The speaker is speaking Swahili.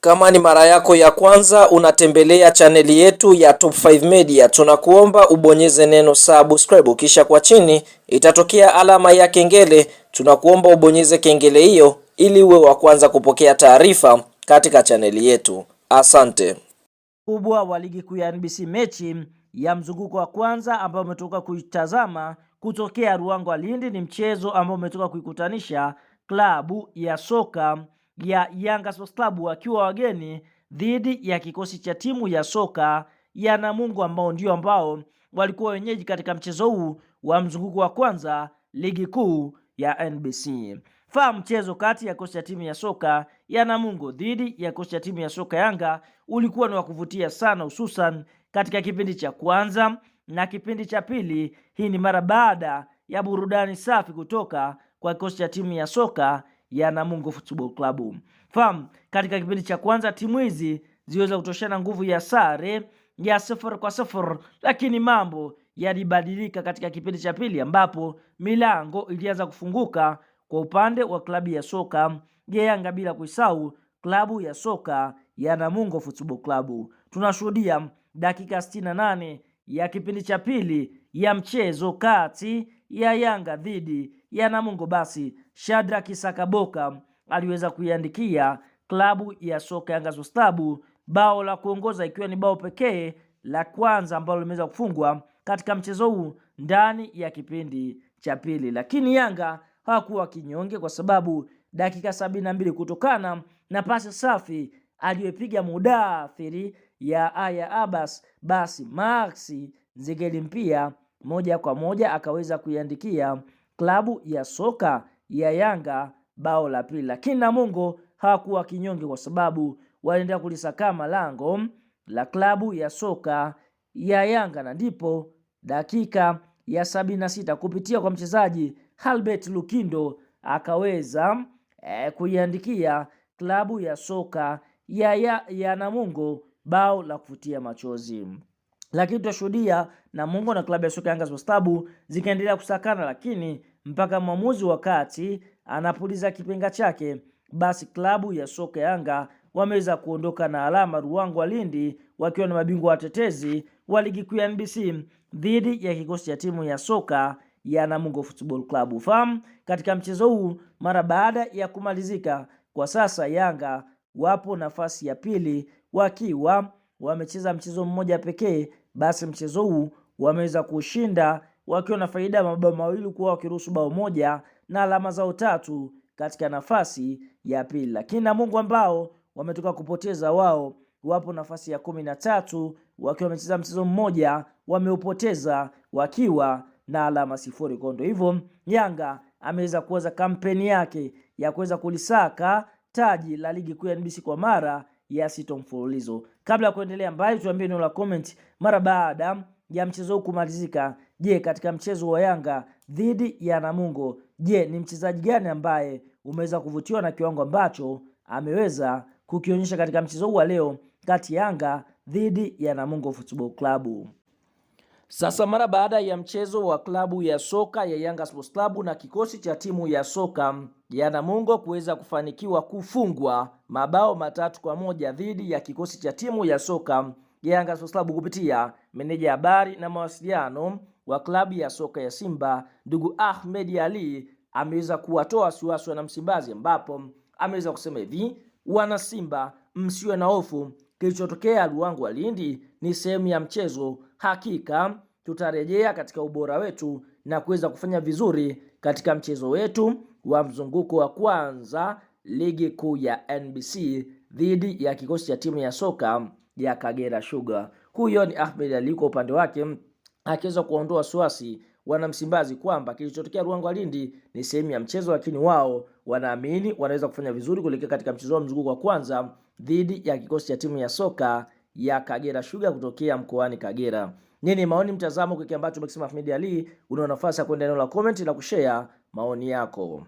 Kama ni mara yako ya kwanza unatembelea chaneli yetu ya Top 5 Media, tunakuomba ubonyeze neno subscribe, kisha kwa chini itatokea alama ya kengele. Tunakuomba ubonyeze kengele hiyo ili uwe wa kwanza kupokea taarifa katika chaneli yetu. Asante. Kubwa wa ligi kuu ya NBC, mechi ya mzunguko wa kwanza ambao umetoka kuitazama kutokea Ruangwa Lindi, ni mchezo ambao umetoka kuikutanisha klabu ya soka ya Yanga Sports Club wakiwa wageni dhidi ya kikosi cha timu ya soka ya Namungo ambao ndio ambao walikuwa wenyeji katika mchezo huu wa mzunguko wa kwanza ligi kuu ya NBC. Mchezo kati ya kikosi cha timu ya soka ya Namungo dhidi ya kikosi cha timu ya soka Yanga ulikuwa ni wa kuvutia sana, hususan katika kipindi cha kwanza na kipindi cha pili. Hii ni mara baada ya burudani safi kutoka kwa kikosi cha timu ya soka ya Namungo Football Club. Katika kipindi cha kwanza timu hizi ziliweza kutoshana nguvu ya sare ya 0-0, lakini mambo yalibadilika katika kipindi cha pili ambapo milango ilianza kufunguka kwa upande wa klabu ya soka ya Yanga, bila kuisahau klabu ya soka ya Namungo Football Club. Tunashuhudia dakika 68 ya kipindi cha pili ya mchezo kati ya Yanga dhidi ya Namungo. Basi Shadrack Sakaboka aliweza kuiandikia klabu ya soka Yanga Sports Club bao la kuongoza, ikiwa ni bao pekee la kwanza ambalo limeweza kufungwa katika mchezo huu ndani ya kipindi cha pili. Lakini Yanga hawakuwa kinyonge, kwa sababu dakika 72 kutokana na pasi safi aliyopiga Mudathiri ya Aya Abbas, basi Maxi Nzengeli Mpia moja kwa moja akaweza kuiandikia klabu ya soka ya Yanga bao la pili. Lakini Namungo hawakuwa kinyonge, kwa sababu waliendelea kulisakama lango la klabu ya soka ya Yanga, na ndipo dakika ya 76 kupitia kwa mchezaji Albert Lukindo akaweza kuiandikia klabu ya soka ya Namungo bao la kufutia machozi. Lakini tutashuhudia Namungo na klabu ya soka Yanga Sports Club zikaendelea kusakana, lakini mpaka mwamuzi wakati anapuliza kipenga chake, basi klabu ya soka Yanga wameweza kuondoka na alama Ruangwa Lindi wakiwa na mabingwa watetezi wa ligi kuu ya NBC dhidi ya kikosi cha timu ya soka ya Namungo Football Club. Katika mchezo huu mara baada ya kumalizika, kwa sasa Yanga wapo nafasi ya pili wakiwa wamecheza mchezo mmoja pekee. Basi mchezo huu wameweza kushinda wakiwa na faida ya mabao mawili, kwa wakiruhusu bao moja na alama zao 3 katika nafasi ya pili. Lakini Namungo ambao wametoka kupoteza, wao wapo nafasi ya 13 wakiwa wamecheza mchezo mmoja, wameupoteza wakiwa na alama 0. Kwa ndio hivyo Yanga ameweza kuanza kampeni yake ya kuweza kulisaka taji la ligi kuu ya NBC kwa mara ya 6 mfululizo. Kabla ya kuendelea mbali, tuambie neno la comment mara baada ya mchezo huu kumalizika. Je, katika mchezo wa Yanga dhidi ya Namungo, je, ni mchezaji gani ambaye umeweza kuvutiwa na kiwango ambacho ameweza kukionyesha katika mchezo huu wa leo kati ya Yanga dhidi ya Namungo Football Club? Sasa mara baada ya mchezo wa klabu ya soka ya Yanga Sports Club na kikosi cha timu ya soka ya Namungo kuweza kufanikiwa kufungwa mabao 3-1 dhidi ya kikosi cha timu ya soka ya Yanga Sports Club, kupitia meneja habari na mawasiliano wa klabu ya soka ya Simba ndugu Ahmed Ali ameweza kuwatoa wasiwasi wana Msimbazi, ambapo ameweza kusema hivi: wana Simba, msiwe na hofu, kilichotokea Ruangwa Lindi ni sehemu ya mchezo. Hakika tutarejea katika ubora wetu na kuweza kufanya vizuri katika mchezo wetu wa mzunguko wa kwanza ligi kuu ya NBC dhidi ya kikosi cha timu ya soka ya Kagera Sugar. Huyo ni Ahmed Ali kwa upande wake akiweza kuondoa wasiwasi wana Msimbazi kwamba kilichotokea Ruangwa Lindi ni sehemu ya mchezo, lakini wao wanaamini wanaweza kufanya vizuri kuelekea katika mchezo wa mzunguko wa kwanza dhidi ya kikosi cha timu ya soka ya Kagera Sugar kutokea mkoani Kagera. Nini maoni, mtazamo kwa kile ambacho Ahmed Ali? Una nafasi ya kwenda eneo la comment na kushare maoni yako.